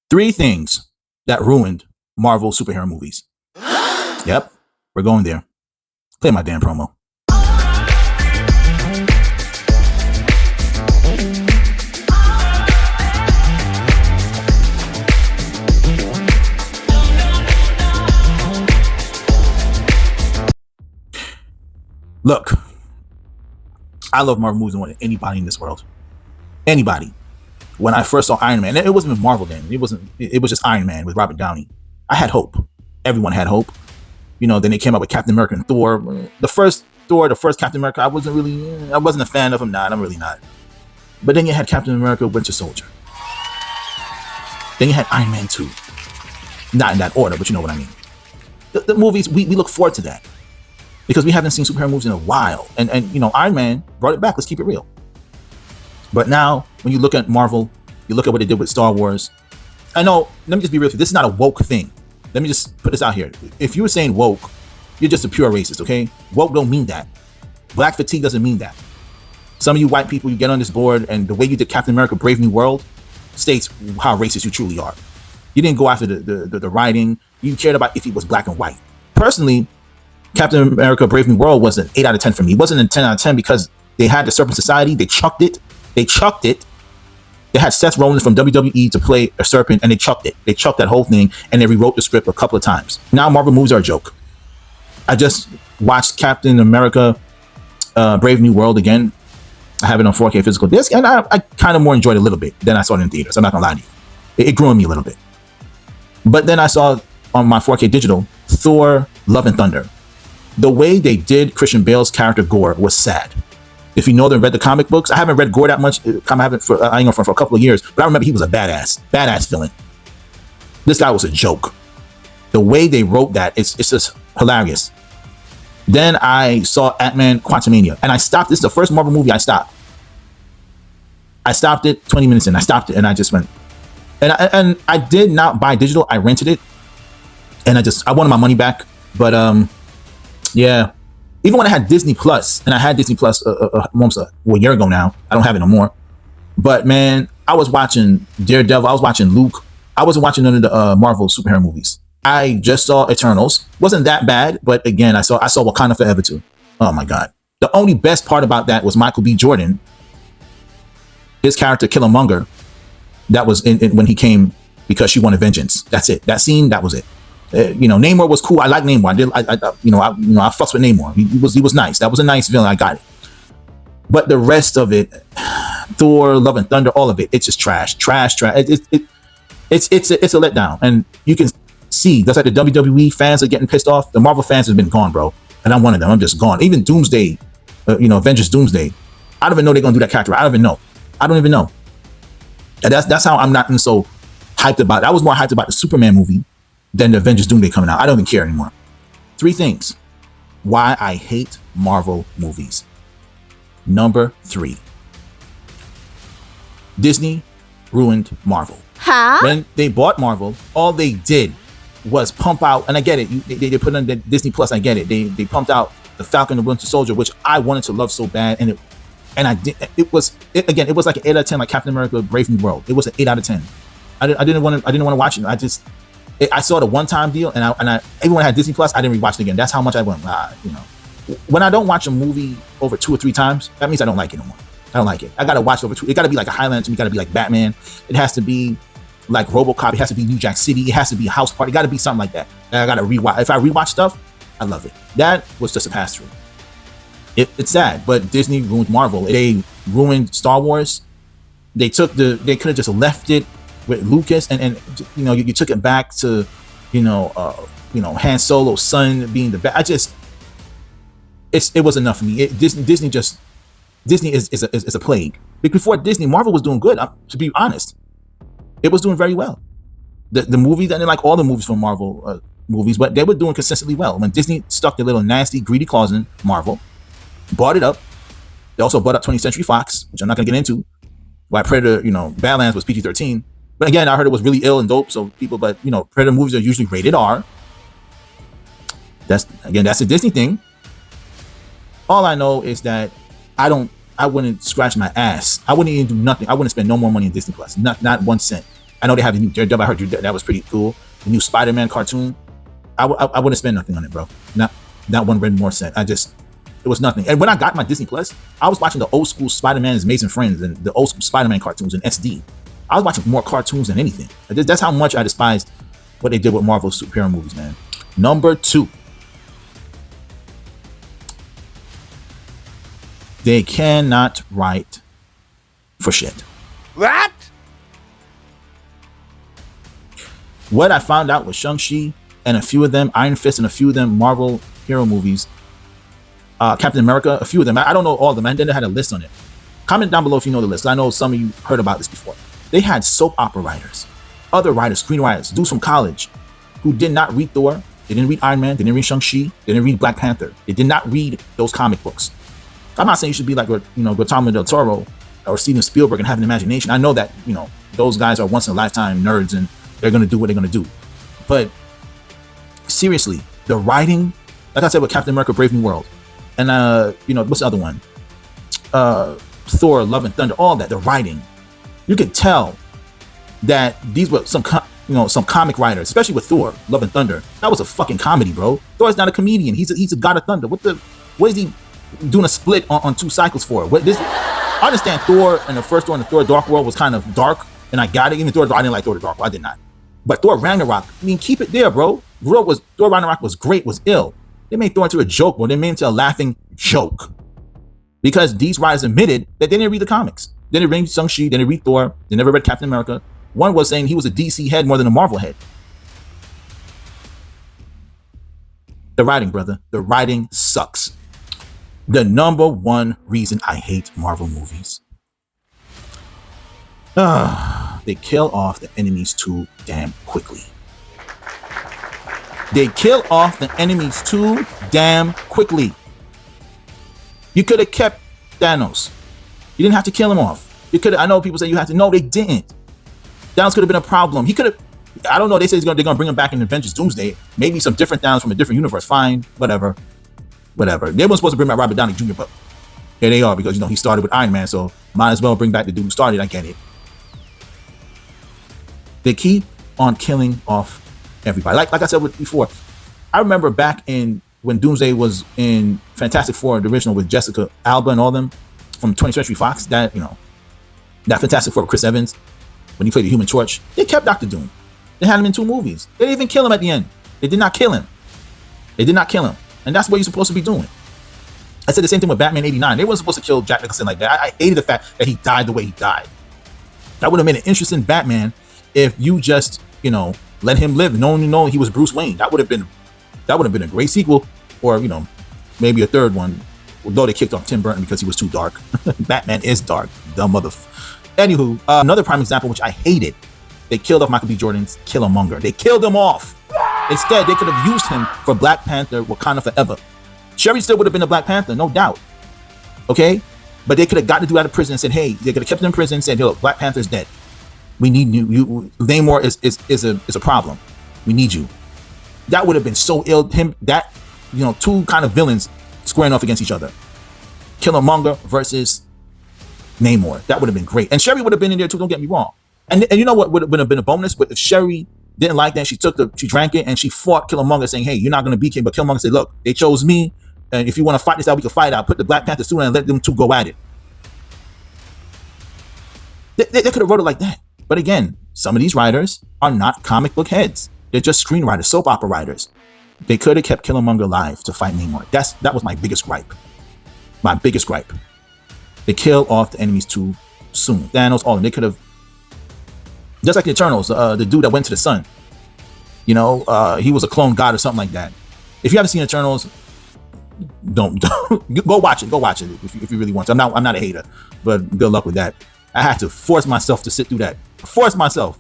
Three things that ruined Marvel superhero movies. Yep, we're going there. Play my damn promo. Look, I love Marvel movies more than anybody in this world. Anybody. When I first saw Iron Man, it wasn't even Marvel then. It was just Iron Man with Robert Downey. I had hope. Everyone had hope. Then they came out with Captain America and Thor. The first Captain America, I wasn't a fan of him. Nah, I'm really not. But then you had Captain America, Winter Soldier. Then you had Iron Man 2. Not in that order, but you know what I mean. The movies, we look forward to that. Because we haven't seen superhero movies in a while. And Iron Man brought it back. Let's keep it real. But now, when you look at Marvel, you look at what they did with Star Wars. I know, let me just be real with you. This is not a woke thing. Let me just put this out here. If you were saying woke, you're just a pure racist, okay? Woke don't mean that. Black fatigue doesn't mean that. Some of you white people, you get on this board, and the way you did Captain America Brave New World states how racist you truly are. You didn't go after the writing. You cared about if he was black and white. Personally, Captain America Brave New World was an 8 out of 10 for me. It wasn't a 10 out of 10 because they had the Serpent Society. They chucked it. They had Seth Rollins from WWE to play a serpent, and they chucked it. They chucked that whole thing, and they rewrote the script a couple of times. Now Marvel movies are a joke. I just watched Captain America Brave New World again. I have it on 4K physical disc, and I kind of more enjoyed it a little bit than I saw it in theaters. I'm not gonna lie to you. It grew on me a little bit. But then I saw on my 4K digital Thor: Love and Thunder. The way they did Christian Bale's character Gore was sad. If you know them, read the comic books. I haven't read Gore that much. I haven't for a couple of years, but I remember he was a badass villain. This guy was a joke. The way they wrote that, it's just hilarious. Then I saw Ant-Man Quantumania, and I stopped. This is the first Marvel movie I stopped. I stopped it 20 minutes in. I stopped it, and I just went. And I did not buy digital. I rented it, and I wanted my money back. But yeah. Even when I had Disney Plus, and I had Disney Plus almost a year ago now, I don't have it no more. But man, I was watching Daredevil, I was watching Luke, I wasn't watching none of the Marvel superhero movies. I just saw Eternals, wasn't that bad, but again, I saw Wakanda Forever too. Oh my God! The only best part about that was Michael B. Jordan, his character Killmonger, that was in when he came because she wanted vengeance. That's it. That scene, that was it. Namor was cool. I like Namor. I fucks with Namor. He was nice. That was a nice villain. I got it. But the rest of it, Thor, Love and Thunder, all of it, it's just trash. It's a letdown. And you can see that's like the WWE fans are getting pissed off. The Marvel fans have been gone, bro. And I'm one of them. I'm just gone. Even Doomsday, Avengers Doomsday. I don't even know they're gonna do that character. I don't even know. And that's how I'm not so hyped about it. I was more hyped about the Superman movie than the Avengers Doomsday coming out. I don't even care anymore. Three things why I hate Marvel movies. Number 3. Disney ruined Marvel. Huh? When they bought Marvel, all they did was pump out, and I get it, they put on the Disney Plus, I get it. They pumped out the Falcon and the Winter Soldier, which I wanted to love so bad, and it was like an 8 out of 10, like Captain America Brave New World. It was an 8 out of 10. I didn't want to watch it. I saw the one-time deal, and I even when I had Disney Plus, I didn't rewatch it again. That's how much I went. When I don't watch a movie over 2 or 3 times, that means I don't like it no more. I don't like it. I gotta watch it over 2. It gotta be like a Highlander to me. It gotta be like Batman. It has to be like RoboCop. It has to be New Jack City. It has to be a House Party. It gotta be something like that. And I gotta rewatch. If I rewatch stuff, I love it. That was just a pass-through. It's sad, but Disney ruined Marvel. They ruined Star Wars. They could have just left it with Lucas, and you took it back to Han Solo's son being the best. It was enough for me. Disney is a plague. Before Disney, Marvel was doing good. To be honest, it was doing very well. The movies, and like all the movies from Marvel movies, but they were doing consistently well. When Disney stuck their little nasty, greedy claws in Marvel, bought it up. They also bought up 20th Century Fox, which I'm not gonna get into. Why Predator, Badlands was PG-13. But again, I heard it was really ill and dope. So but Predator movies are usually rated R. That's a Disney thing. All I know is that I wouldn't scratch my ass. I wouldn't even do nothing. I wouldn't spend no more money in Disney Plus. Not 1 cent. I know they have the new Daredevil. I heard that was pretty cool. The new Spider-Man cartoon. I wouldn't spend nothing on it, bro. Not one red more cent. It was nothing. And when I got my Disney Plus, I was watching the old school Spider-Man's Amazing Friends and the old school Spider-Man cartoons in SD. I was watching more cartoons than anything. That's how much I despised what they did with Marvel superhero movies, man. Number 2. They cannot write for shit. What? What I found out with Shang-Chi and a few of them, Iron Fist and a few of them Marvel hero movies, Captain America, a few of them. I don't know all of them. I didn't had a list on it. Comment down below if you know the list. I know some of you heard about this before. They had soap opera writers, other writers, screenwriters, dudes from college who did not read Thor. They didn't read Iron Man. They didn't read Shang-Chi. They didn't read Black Panther. They did not read those comic books. I'm not saying you should be like, Guillermo del Toro or Steven Spielberg and have an imagination. I know that, those guys are once in a lifetime nerds and they're going to do what they're going to do. But seriously, the writing, like I said with Captain America, Brave New World, and what's the other one? Thor, Love and Thunder, all that, the writing, you could tell that these were some comic writers, especially with Thor, Love and Thunder. That was a fucking comedy, bro. Thor's not a comedian. He's a god of thunder. What is he doing a split on 2 cycles for? I understand Thor and the first Thor and the Thor Dark World was kind of dark, and I got it. Even Thor, I didn't like Thor the Dark World. I did not. But Thor Ragnarok, keep it there, bro. Thor Ragnarok was great, was ill. They made Thor into a joke, bro. They made him into a laughing joke. Because these writers admitted that they didn't read the comics. They didn't read Shang-Chi, they didn't read Thor, they never read Captain America. One was saying he was a DC head more than a Marvel head. The writing, brother. The writing sucks. The number 1 reason I hate Marvel movies. They kill off the enemies too damn quickly. They kill off the enemies too damn quickly. You could have kept Thanos. You didn't have to kill him off. I know people say you have to. No, they didn't. Thanos could have been a problem. He could have. I don't know. They say they're gonna bring him back in Avengers Doomsday. Maybe some different Thanos from a different universe. Fine, whatever. They weren't supposed to bring back Robert Downey Jr., but here they are because he started with Iron Man, so might as well bring back the dude who started. I get it. They keep on killing off everybody. Like I said before, I remember back in when Doomsday was in Fantastic Four, the original with Jessica Alba and all them from 20th Century Fox. That Fantastic Four with Chris Evans when he played the Human Torch. They kept Dr. Doom. They had him in 2 movies. They didn't even kill him at the end. They did not kill him. And that's what you're supposed to be doing. I said the same thing with Batman 89. They weren't supposed to kill Jack Nicholson like that. I hated the fact that he died the way he died. That would have made an interesting Batman if you just, let him live, knowing he was Bruce Wayne. That would have been a great sequel, or maybe a 3rd one. Although they kicked off Tim Burton because he was too dark. Batman is dark, dumb Anywho, another prime example which I hated. They killed off Michael B. Jordan's Killmonger. They killed him off. Instead, they could have used him for Black Panther, Wakanda Forever. Sherry still would have been a Black Panther, no doubt. Okay? But they could have got the dude out of prison and said, hey, they could have kept him in prison and said, look, Black Panther's dead. We need you. Namor is a problem. We need you. That would have been so ill. 2 kind of villains squaring off against each other. Killmonger versus Namor. That would have been great. And Sherry would have been in there too, don't get me wrong. And you know what would have been a bonus? But if Sherry didn't like that, she drank it and she fought Killmonger saying, hey, you're not going to be king. But Killmonger said, look, they chose me. And if you want to fight this out, we can fight out. Put the Black Panther suit on and let them 2 go at it. They could have wrote it like that. But again, some of these writers are not comic book heads. They're just screenwriters, soap opera writers. They could have kept Killmonger alive to fight Namor. That was my biggest gripe. My biggest gripe. They kill off the enemies too soon. Thanos, all of them. They could have, just like the Eternals, the dude that went to the sun. He was a clone god or something like that. If you haven't seen Eternals, don't go watch it. Go watch it if you really want to. I'm not a hater, but good luck with that. I had to force myself to sit through that. Force myself.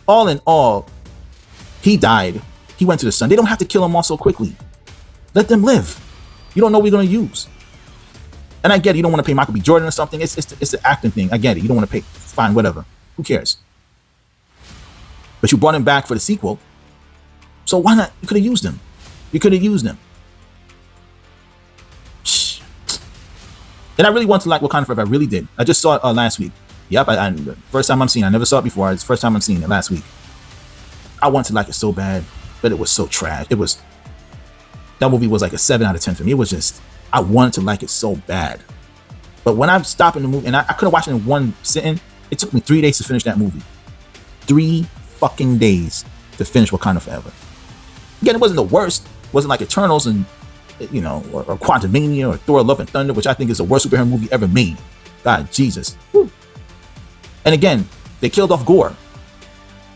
All in all, he died. He went to the sun. They don't have to kill him off so quickly. Let them live. You don't know what we're going to use. And I get it. You don't want to pay Michael B. Jordan or something. It's the acting thing. I get it. You don't want to pay. Fine, whatever. Who cares? But you brought him back for the sequel. So why not? You could have used him. And I really want to like Wakanda Forever. I really did. I just saw it last week. Yep, first time I'm seeing it. I never saw it before. It's the first time I'm seeing it last week. I wanted to like it so bad, but it was so trash. That movie was like a 7 out of 10 for me. It was just, I wanted to like it so bad. But when I'm stopping the movie, and I could have watched it in one sitting, it took me 3 days to finish that movie. 3 fucking days to finish Wakanda Forever. Again, it wasn't the worst. It wasn't like Eternals and, you know, or Quantumania or Thor: Love and Thunder, which I think is the worst superhero movie ever made. God, Jesus. Whew. And again, they killed off Gore.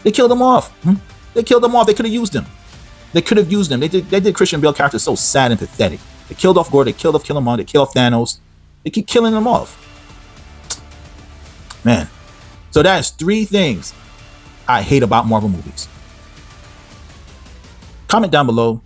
They killed him off. They killed him off. They could have used him. They could have used him. They did Christian Bale character so sad and pathetic. They killed off Gore. They killed off Killmonger. They killed off Thanos. They keep killing them off. Man. So that's 3 things I hate about Marvel movies. Comment down below.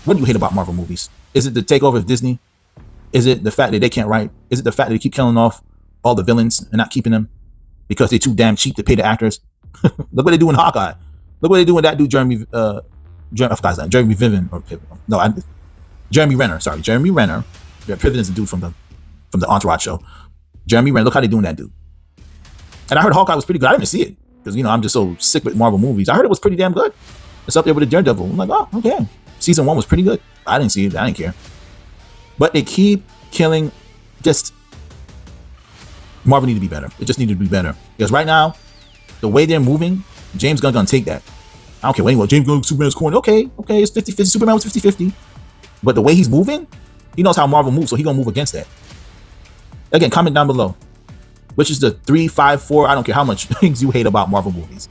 What do you hate about Marvel movies? Is it the takeover of Disney? Is it the fact that they can't write? Is it the fact that they keep killing off all the villains and not keeping them because they're too damn cheap to pay the actors? Look what they do in Hawkeye. Look what they do in that dude Jeremy Piven, or no, Jeremy Renner. Sorry, Jeremy Renner. Yeah, Piven is the dude from the Entourage show. Jeremy Renner. Look how they doing that dude. And I heard Hawkeye was pretty good. I didn't see it because, you know, I'm just so sick with Marvel movies. I heard it was pretty damn good. It's up there with the Daredevil. I'm like, oh, okay. Season 1 was pretty good. I didn't see it. I didn't care. But they keep killing. Just Marvel need to be better. It just needed to be better because right now, the way they're moving, James Gunn gonna take that. I don't care what James Gunn, Superman's corny. Okay, it's 50-50. Superman was 50-50. But the way he's moving, he knows how Marvel moves, so he's gonna move against that. Again, comment down below. Which is the 3, 5, 4, I don't care how much things you hate about Marvel movies.